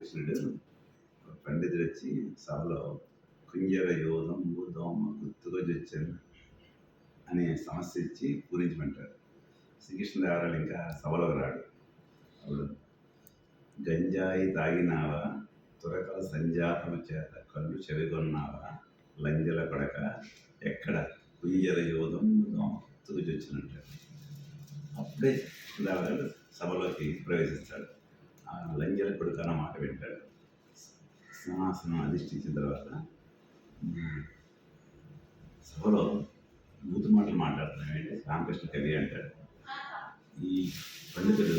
కృష్ణుడు పండితుడు వచ్చి సభలో కుంజర యోధం భూదోమ గుర్తుగా చొచ్చాను అనే సమస్య ఇచ్చి పూరించమంటాడు. శ్రీకృష్ణదేవరాయలు ఇంకా సభలో రాడు. అప్పుడు గంజాయి తాగినావా, తురకల సంజాతము చేత కళ్ళు చెవిగొన్నావా, లంజల కొడక ఎక్కడ కుంజర యోధం భూదోమ గుర్తుగా చొచ్చినంటాడు. అప్పుడే దేవరాయలు సభలోకి ప్రవేశిస్తాడు. ఆ లంజల కొడుకు అన్న మాట వింటాడు. సింహాసనం అధిష్ఠించిన తర్వాత సభలో బూతు మాటలు మాట్లాడుతున్నాయంటే రామకృష్ణ కవి అంటాడు. ఈ పండితుడు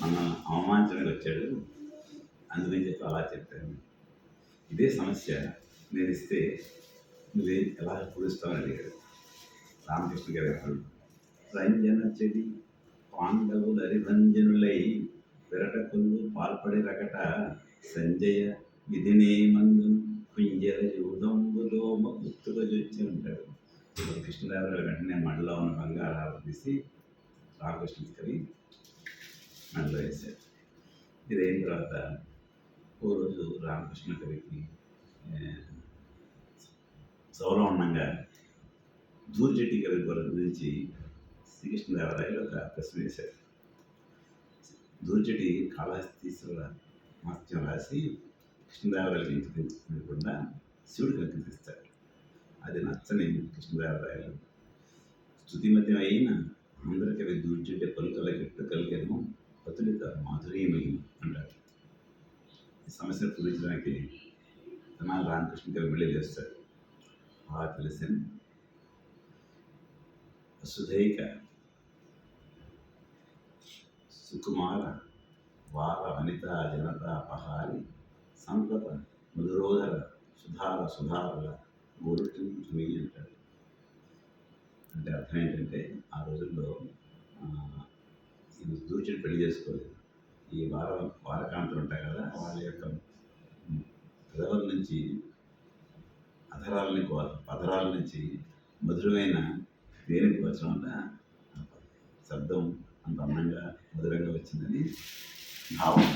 మన అవమానించడానికి వచ్చాడు, అందుకని చెప్పి అలా చెప్పాను. ఇదే సమస్య నేను ఇస్తే నువ్వేం ఎలా పూరిస్తావని అడిగాడు. రామకృష్ణ గారు ఎప్పుడు రంజన చెడి పాండవులు అరిభంజనులై విరటకులు పాల్పడి రకట సంజయ విధినే మందు కుంజర యూదంబుదోమ గుర్తుగా చూచి ఉంటాడు. కృష్ణదేవరాయలు వెంటనే మడిలో ఉన్న బంగారాలు తీసి రామకృష్ణ కవి మడిలో వేశాడు. ఇది అయిన తర్వాత ఓ రోజు రామకృష్ణ కవికి సౌలో ఉండగా దూర్జటి కవి గురించి శ్రీకృష్ణదేవరాయలు ఒక ప్రశ్న వేశాడు. దూర్జటి కాళహస్తీశ్వర మహత్యం రాసి కృష్ణదేవరాయలకి ఇంచుకుండా శివుడికి అంకితిస్తాడు. అది నచ్చని కృష్ణదేవరాయలు స్తుతిమతి అయిన అందరికవి దూర్జటి పలుకల గిట్టు కలిగేమో పతులిత మాధుర్యమయం అంటారు. ఈ సమస్యను పూరించడానికి తెనాలి రామకృష్ణ కవి మళ్ళీ చేస్తాడు. ఆ తెలిసిన వసుధైక సుకుమార వార వనిత జనత పహారి సంతత మధురోధర సుధారుల గోరుమి అంటాడు. అంటే అర్థం ఏంటంటే ఆ రోజుల్లో ఇది దూర్చుని పెళ్లి చేసుకోలేదు. ఈ వారకాంతలు ఉంటాయి కదా, వాళ్ళ యొక్క పెదవుల నుంచి పదరాల నుంచి మధురమైన దేనికి వచ్చడం వల్ల శబ్దం అంత అందంగా మధురంగా వచ్చిందని భావం.